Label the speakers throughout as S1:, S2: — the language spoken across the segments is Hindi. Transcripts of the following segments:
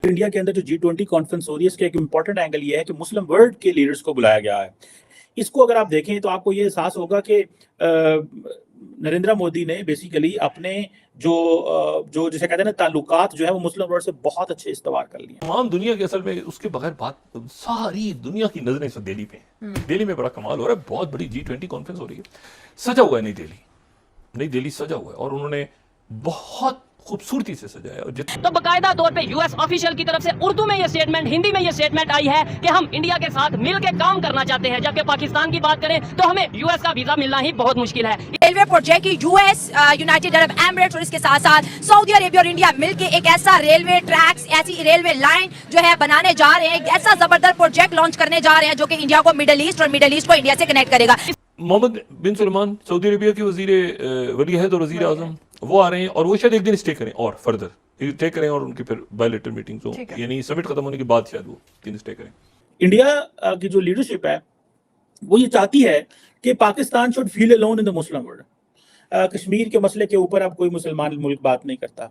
S1: इंडिया के अंदर जो G20 कॉन्फ्रेंस हो रही है, इसका एक इम्पॉर्टेंट एंगल ये है कि मुस्लिम वर्ल्ड के लीडर्स को बुलाया गया है। इसको अगर आप देखें तो आपको ये एहसास होगा कि नरेंद्र मोदी ने बेसिकली अपने जो जिसे कहते हैं ना ताल्लुकात जो है वो मुस्लिम वर्ल्ड से बहुत अच्छे इस्तेमाल कर लिए।
S2: तमाम दुनिया के असल में उसके बगैर बात, सारी दुनिया की नजरें इस वक्त दिल्ली पे हैं। दिल्ली में बड़ा कमाल हो रहा है, बहुत बड़ी G20 कॉन्फ्रेंस हो रही है, सजा हुआ है नई दिल्ली सजा हुआ है और उन्होंने बहुत खूबसूरती से सजाया।
S3: तो बकायदा तौर पे यूएस ऑफिशियल की तरफ से उर्दू में ये स्टेटमेंट, हिंदी में ये स्टेटमेंट आई है कि हम इंडिया के साथ मिलकर काम करना चाहते हैं, जबकि पाकिस्तान की बात करें तो हमें यूएस का वीजा मिलना ही बहुत मुश्किल है।
S4: रेलवे प्रोजेक्ट की यूएस, यूनाइटेड अरब एमिरेट्स और इसके साथ साथ सऊदी अरेबिया और इंडिया मिलकर एक ऐसा रेलवे ट्रैक्स, ऐसी रेलवे लाइन जो है बनाने जा रहे हैं, एक ऐसा जबरदस्त प्रोजेक्ट लॉन्च करने जा रहे हैं जो कि इंडिया को मिडिल ईस्ट और मिडिल ईस्ट को इंडिया से कनेक्ट करेगा।
S2: मोहम्मद बिन सलमान सऊदी अरेबिया के वजीर वली अहद और वजीर आजम वो आ रहे हैं और वो शायद एक दिन स्टे करें और फर्दर स्टे करें और उनकी फिर बायलैटरल मीटिंग्स हो, यानी समिट खत्म होने के बाद शायद वो दिन स्टे करें।
S1: इंडिया की जो लीडरशिप है वो ये चाहती है कि Pakistan should feel alone in the Muslim world. Kashmir के मसले के ऊपर अब कोई मुसलमान मुल्क बात नहीं करता।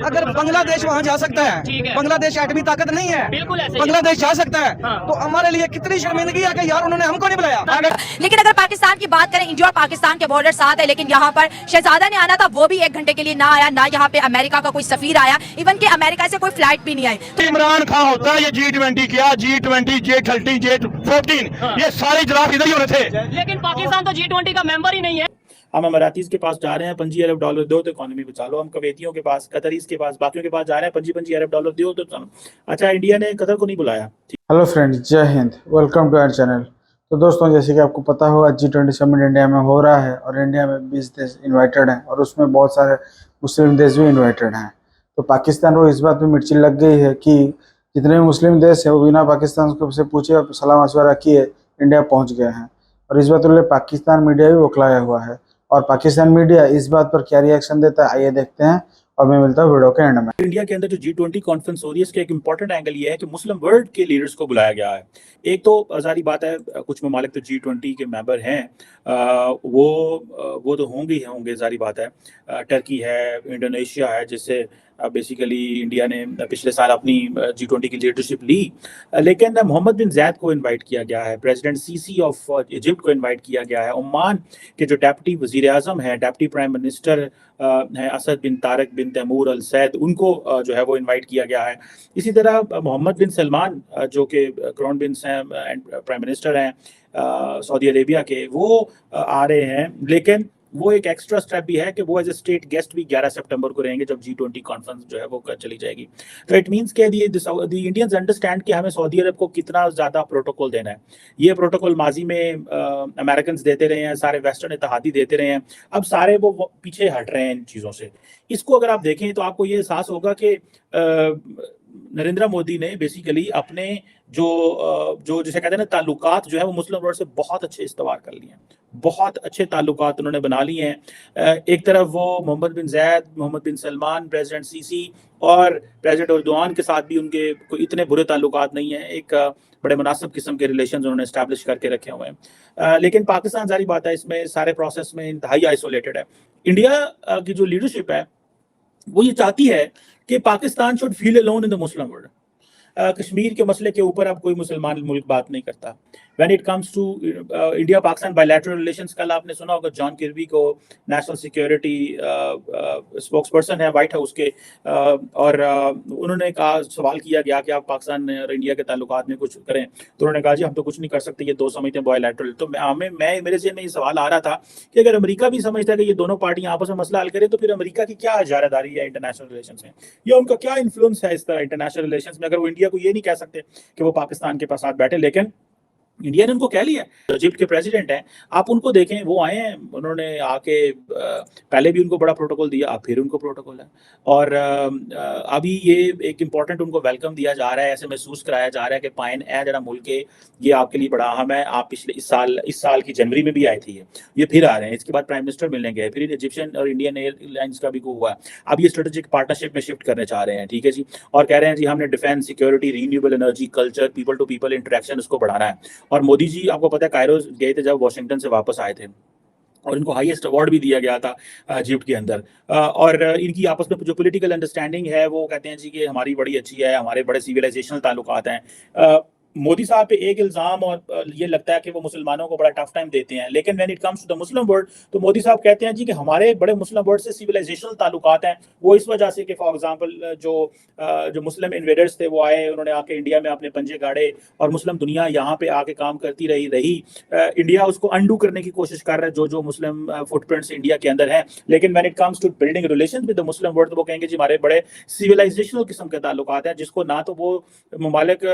S5: अगर बांग्लादेश वहाँ जा सकता है, बांग्लादेश एटमी ताकत नहीं है,
S3: बिल्कुल ऐसे
S5: बांग्लादेश जा सकता है, तो हमारे लिए कितनी शर्मिंदगी है कि यार उन्होंने हमको नहीं बुलाया।
S4: लेकिन अगर पाकिस्तान की बात करें, इंडिया और पाकिस्तान के बॉर्डर साथ है, लेकिन यहाँ पर शहजादा ने आना था, वो भी 1 घंटे के लिए ना आया, ना यहाँ पे अमेरिका का कोई सफीर आया, इवन के अमेरिका से कोई फ्लाइट भी नहीं आई।
S5: इमरान खान होता है ये G20 क्या, G20, J30, J14 ये सारे इजलास इधर ही होने थे,
S3: लेकिन पाकिस्तान तो G20 का मेंबर ही नहीं है।
S1: हम अमारातीज के पास जा रहे हैं, $25 अरब दो तो इकोनॉमी बचा लो। हम कवेतियों के पास, कतरीज के पास, बाकियों के पास जा रहे हैं, $25 अरब दो तो चलो। अच्छा, इंडिया ने कतर को नहीं बुलाया।
S6: हेलो फ्रेंड्स, जय हिंद, वेलकम टू आवर चैनल। तो दोस्तों, जैसे कि आपको पता होगा G20 समिट इंडिया में हो रहा है और इंडिया में 20 देश इन्वाइटेड हैं और उसमें बहुत सारे मुस्लिम देश भी इन्वाइटेड हैं। तो पाकिस्तान को इस बात में मिर्ची लग गई है कि जितने भी मुस्लिम देश हैं वो बिना पाकिस्तान से पूछे और सलाह मशवरा किए इंडिया पहुँच गए हैं और इस बात के लिए पाकिस्तान मीडिया भी बौखलाया हुआ है। और पाकिस्तान मीडिया इस बात पर क्या रिएक्शन देता है, आइए देखते हैं और मैं मिलता हूँ वीडियो के एंड में।
S1: इंडिया के अंदर जो G20 कॉन्फ्रेंस हो रही है, इसका एक इम्पॉर्टेंट एंगल ये है कि मुस्लिम वर्ल्ड के लीडर्स को बुलाया गया है। एक तो जारी बात है, कुछ ममालिक तो G20 के मेंबर हैं, वो तो होंगे जारी बात है। टर्की है, इंडोनेशिया है, जिससे बेसिकली इंडिया ने पिछले साल अपनी G20 की लीडरशिप ली। लेकिन मोहम्मद बिन ज़ायद को इनवाइट किया गया है, प्रेसिडेंट सीसी ऑफ इजिप्ट को इनवाइट किया गया है, ओमान के जो डेप्टी वजीर आज़म हैं, डेप्टी प्राइम मिनिस्टर हैं असद बिन तारक बिन तैमूर अल सैद, उनको जो है वो इनवाइट किया गया है। इसी तरह मोहम्मद बिन सलमान जो कि क्राउन प्रिंस हैं एंड प्राइम मिनिस्टर हैं सऊदी अरेबिया के, वो आ रहे हैं। लेकिन वो एक एक्स्ट्रा स्टेप भी है कि वो एज ए स्टेट गेस्ट भी 11 सितंबर को रहेंगे जब G20 कॉन्फ्रेंस जो है वो चली जाएगी। तो इट मींस के द इंडियंस अंडरस्टैंड कि हमें सऊदी अरब को कितना ज़्यादा प्रोटोकॉल देना है। ये प्रोटोकॉल माजी में अमेरिकन देते रहे हैं, सारे वेस्टर्न इत्तेहादी देते रहे हैं, अब सारे वो पीछे हट रहे हैं इन चीज़ों से। इसको अगर आप देखें तो आपको ये एहसास होगा कि नरेंद्र मोदी ने बेसिकली अपने जो जिसे कहते हैं ना ताल्लुकात जो है वो मुस्लिम वर्ल्ड से बहुत अच्छे इस्तेमाल कर लिए हैं, बहुत अच्छे ताल्लुकात उन्होंने बना लिए हैं। एक तरफ वो मोहम्मद बिन ज़ायद, मोहम्मद बिन सलमान, प्रेसिडेंट सीसी और प्रेसिडेंट एर्दोआन के साथ भी उनके कोई इतने बुरे ताल्लुकात नहीं हैं, एक बड़े मुनासिब किस्म के रिलेशन उन्होंने इस्टेब्लिश करके रखे हुए हैं। लेकिन पाकिस्तान जारी बात है इसमें सारे प्रोसेस में इंतहाई आइसोलेटेड है। इंडिया की जो लीडरशिप है वो ये चाहती है कि Pakistan should feel alone in the Muslim world. Kashmir के मसले के ऊपर अब कोई मुसलमान मुल्क बात नहीं करता। When it comes to India Pakistan bilateral relations, कल आपने सुना होगा जॉन किर्बी को नेशनल सिक्योरिटी स्पोक्स पर्सन है वाइट हाउस के, और उन्होंने कहा, सवाल किया गया कि आप पाकिस्तान और इंडिया के ताल्लुकात में कुछ करें, तो उन्होंने कहा जी हम तो कुछ नहीं कर सकते, ये दो समझते हैं बायलैटरल। तो मेरे ज़हन में ये सवाल आ रहा था कि अगर अमेरिका भी समझता है कि ये दोनों पार्टियां आपस में मसला हल करें, तो फिर अमेरिका की क्या इजारादारी है इंटरनेशनल रिलेशंस में, या उनका क्या इन्फ्लुएंस है इस तरह इंटरनेशनल रिलेशंस में, अगर वो इंडिया को ये नहीं कह सकते कि वो पाकिस्तान के साथ बैठे। लेकिन इंडिया ने उनको कह लिया। इजिप्ट के प्रेसिडेंट हैं, आप उनको देखें, वो आए हैं, उन्होंने आके पहले भी उनको बड़ा प्रोटोकॉल दिया, अब फिर उनको प्रोटोकॉल है, और अभी ये एक इंपॉर्टेंट उनको वेलकम दिया जा रहा है, ऐसे महसूस कराया जा रहा है कि पाइन है जरा मुल्क है, ये आपके लिए बड़ा अहम है। आप पिछले इस साल की जनवरी में भी आए थे, ये फिर आ रहे हैं, इसके बाद प्राइम मिनिस्टर मिलने गए, फिर इजिप्शियन और इंडियन एयरलाइंस का भी हुआ है। अब ये स्ट्रेटेजिक पार्टनरशिप में शिफ्ट करने चाह रहे हैं, ठीक है जी, और कह रहे हैं जी हमने defence, security, renewable energy, culture, people to people interaction उसको बढ़ाना है। और मोदी जी आपको पता है कायरो गए थे जब वाशिंगटन से वापस आए थे, और इनको हाईएस्ट अवार्ड भी दिया गया था इजिप्ट के अंदर। और इनकी आपस में जो पॉलिटिकल अंडरस्टैंडिंग है वो कहते हैं जी कि हमारी बड़ी अच्छी है, हमारे बड़े सिविलाइजेशनल ताल्लुकात हैं। मोदी साहब पे एक इल्ज़ाम और ये लगता है कि वो मुसलमानों को बड़ा टफ टाइम देते हैं, लेकिन when it comes to the Muslim world तो मोदी साहब कहते हैं जी कि हमारे बड़े मुस्लिम वर्ल्ड से सिविलाइजेशनल ताल्लुकात हैं। वो इस वजह से कि फॉर एग्जांपल जो मुस्लिम इन्वेडर्स थे वो आए, उन्होंने आके इंडिया में अपने पंजे गाड़े और मुस्लिम दुनिया यहाँ पे आके काम करती रही। इंडिया उसको अंडू करने की कोशिश कर रहा है जो मुस्लिम फुटप्रिंट्स इंडिया के अंदर हैं। लेकिन when it comes to building relation with the Muslim world तो वो कहेंगे जी हमारे बड़े सिविलाइजेशनल किस्म के ताल्लुकात हैं, जिसको ना तो वो ममालिक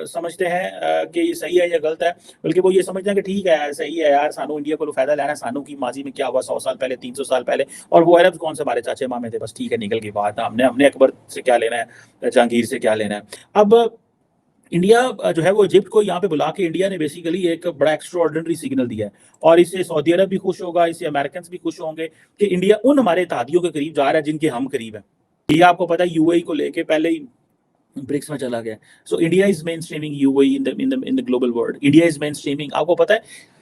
S1: समझते हैं कि ये सही है या गलत है, बल्कि वो ये समझते हैं कि ठीक है सही है यार, सानू इंडिया को फायदा लेना है, सानू की माजी में क्या हुआ 100 साल पहले 300 साल पहले, और वो अरब कौन से हमारे चाचे मामे थे, बस ठीक है निकल की बात है, हमने अकबर से क्या लेना है, जहांगीर से क्या लेना है। अब इंडिया जो है वो इजिप्ट को यहाँ पे बुला के इंडिया ने बेसिकली एक बड़ा एक्स्ट्राऑर्डिनरी सिग्नल दिया है, और इससे सऊदी अरब भी खुश होगा, इससे अमेरिकन भी खुश होंगे कि इंडिया उन हमारे इत्तेहादियों के करीब जा रहा है जिनके हम करीब हैं। ये आपको पता है यूएई को लेके पहले ही ब्रिक्स में चला गया। So India is main streaming UAE in the global world. India is main streaming, आपको पता है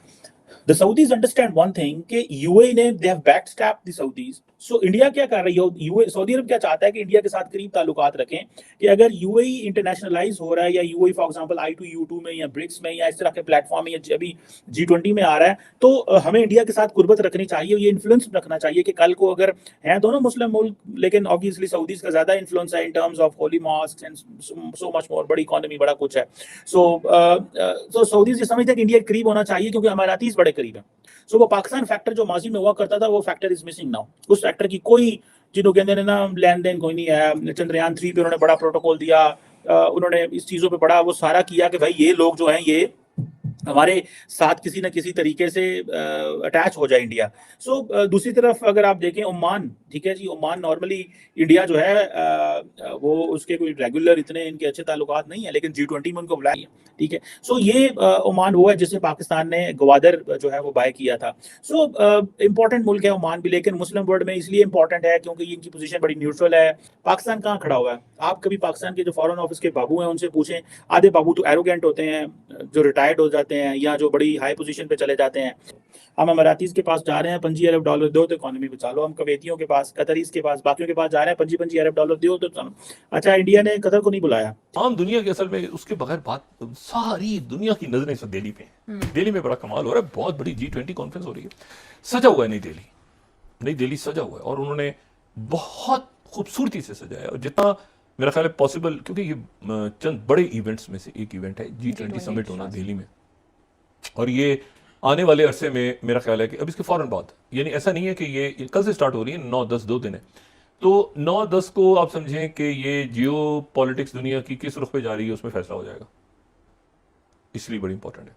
S1: The Saudis understand one thing कि UAE ने they have backstabbed the Saudis. So India क्या कर रही है, UAE सऊदी अरब क्या चाहता है कि इंडिया के साथ करीब ताल्लुकात रखें, कि अगर UAE इंटरनेशनलाइज हो रहा है या UAE फॉर एग्जांपल I2U2 में या ब्रिक्स में या इस तरह के प्लेटफॉर्म में या अभी G20 में आ रहा है, तो हमें इंडिया के साथ कुर्बत रखनी चाहिए, ये इन्फ्लुएंस रखना चाहिए कि कल को अगर हैं दोनों मुस्लिम मुल्क, लेकिन ऑब्वियसली सऊदीज का ज्यादा इन्फ्लुएंस है in terms of Holi mosque and so much more, बड़ी इकोनॉमी, बड़ा कुछ है। सो सऊदीज ये समझते हैं कि इंडिया के करीब होना चाहिए क्योंकि अमारातीज बड़े करीब है। सो वो पाकिस्तान फैक्टर जो माजी में हुआ करता था वो फैक्टर इज मिसिंग नाउ। उस फैक्टर की कोई जिन्हों कहते हैं ना लेन देन कोई नहीं है। चंद्रयान 3 पे उन्होंने बड़ा प्रोटोकॉल दिया, उन्होंने इस चीजों पे बड़ा वो सारा किया कि भाई ये लोग जो हैं ये हमारे साथ किसी न किसी तरीके से अटैच हो जाए इंडिया। सो दूसरी तरफ अगर आप देखें ओमान, ठीक है जी, ओमान नॉर्मली इंडिया जो है वो उसके कोई रेगुलर इतने इनके अच्छे ताल्लुकात नहीं है, लेकिन G20 में उनको बुलाया, ठीक है। सो ये ओमान वो है जिसे पाकिस्तान ने ग्वादर जो है वो बाय किया था। सो इंपॉर्टेंट मुल्क है ओमान भी, लेकिन मुस्लिम वर्ल्ड में इसलिए इंपॉर्टेंट है क्योंकि इनकी पोजीशन बड़ी न्यूट्रल है। पाकिस्तान कहाँ खड़ा हुआ है? आप कभी पाकिस्तान के जो फॉरेन ऑफिस के बाबू हैं उनसे पूछें, आधे बाबू तो एरोगेंट होते हैं जो रिटायर्ड हो जाते हैं या जो बड़ी हाई पोजीशन पे चले जाते हैं। हम अमारातीज के पास जा रहे हैं, $25 अरब दो तो इकोनॉमी बचा लो। हम कवेतियों के पास, कतरीज के पास, बाकियों के पास जा रहे हैं, $25 अरब दो तो अच्छा इंडिया ने कतर को नहीं बुलाया।
S2: आम दुनिया के असल में उसके बगैर बात, सारी दुनिया की नजरें इस वक्त दिल्ली पे हैं। दिल्ली में बड़ा कमाल हो रहा है, बहुत बड़ी G20 कॉन्फ्रेंस हो रही है, सजा हुआ है नई दिल्ली सजा हुआ है, और उन्होंने बहुत खूबसूरती से सजाया, और जितना मेरा ख्याल है पॉसिबल, क्योंकि ये चंद बड़े इवेंट्स में से एक इवेंट है G20 समिट होना दिल्ली में, और ये आने वाले अरसे में मेरा ख्याल है कि अब इसके फौरन बाद, यानी ऐसा नहीं है कि ये कल से स्टार्ट हो रही है, 9-10 2 दिन है, तो 9-10 को आप समझें कि ये जियो पॉलिटिक्स दुनिया की किस रुख पे जा रही है उसमें फैसला हो जाएगा, इसलिए बड़ी इंपॉर्टेंट है।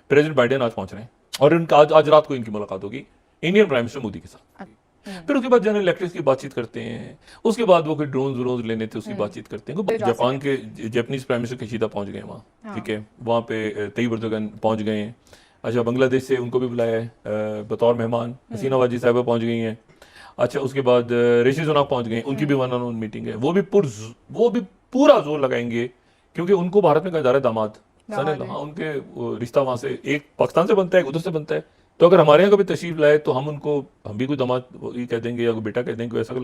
S2: प्रेसिडेंट बाइडेन आज पहुंच रहे हैं, और इनका आज रात को इनकी मुलाकात होगी इंडियन प्राइम मिनिस्टर मोदी के साथ। फिर उसके बाद जनरल इलेक्ट्रिक्स की बातचीत करते हैं, उसके बाद वो कोई ड्रोन लेने थे उसकी बातचीत करते हैं। जापान के जापानीज प्राइम मिनिस्टर किशिदा पहुंच गए वहाँ, ठीक है, वहाँ पे तैयब एर्दोगन पहुंच गए हैं। अच्छा, बांग्लादेश से उनको भी बुलाया है बतौर मेहमान, हसीना वाजी साहिबा पहुंच गई हैं। अच्छा, उसके बाद ऋषि सुनाक पहुंच गए, उनकी भी 1-on-1 मीटिंग है, वो भी पूरा जोर लगाएंगे, क्योंकि उनको भारत में कहा जा रहा है दामाद, उनके रिश्ता वहां से एक पाकिस्तान से बनता है, उधर से बनता है, तो अगर हमारे यहाँ कभी तशरीफ लाए तो हम भी कोई दामाद ये कह देंगे या कोई बेटा कह देंगे, वैसा।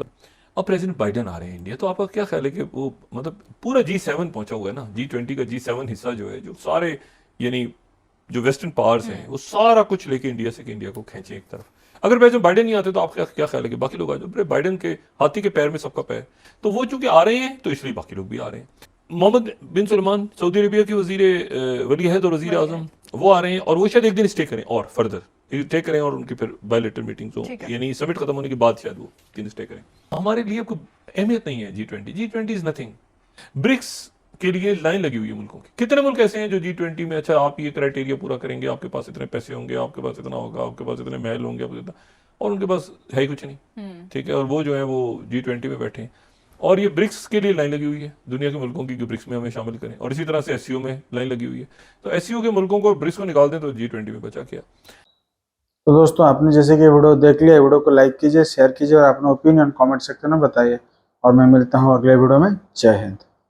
S2: अब प्रेसिडेंट बाइडेन आ रहे हैं इंडिया, तो आपका क्या ख्याल है कि वो मतलब पूरा G7 पहुंचा हुआ है ना, G20 का G7 हिस्सा जो है, जो सारे यानी जो वेस्टर्न पावर्स हैं वो सारा कुछ लेके इंडिया से इंडिया को खींचे एक तरफ। अगर प्रेसिडेंट बाइडेन नहीं आते तो आपका क्या ख्याल है कि बाकी लोग आ जाए? बाइडेन के हाथी के पैर में सबका पैर, तो वो चूंकि आ रहे हैं तो इसलिए बाकी लोग भी आ रहे हैं। मोहम्मद बिन सलमान सऊदी अरबिया के वजीर वली अहद और वजीर आजम वो आ रहे हैं, और वो शायद एक दिन स्टे करें और फर्दर स्टे करें, और उनकी फिर बायलैटरल मीटिंग्स हो, यानी समिट खत्म होने के बाद शायद वो दिन स्टे करें। हमारे लिए कोई अहमियत नहीं है G20 इज नथिंग। ब्रिक्स के लिए लाइन लगी हुई है मुल्कों की। कितने मुल्क ऐसे हैं जो G20 में, अच्छा आप ये क्राइटेरिया पूरा करेंगे, आपके पास इतने पैसे होंगे, आपके पास इतना होगा, आपके पास इतने महल होंगे, और उनके पास है ही कुछ नहीं, ठीक है, और वो जो है वो G20 में बैठे हैं। और ये ब्रिक्स के लिए लाइन लगी हुई है दुनिया के मुल्कों की कि ब्रिक्स में हमें शामिल करें, और इसी तरह से SCO में लाइन लगी हुई है। तो SCO के मुल्कों को ब्रिक्स को निकाल दें तो G20 में बचा क्या।
S6: तो दोस्तों, आपने जैसे कि वीडियो देख लिया, वीडियो को लाइक कीजिए, शेयर कीजिए और अपना ओपिनियन कमेंट सेक्शन में बताइए, और मैं मिलता हूँ अगले वीडियो में। जय हिंद।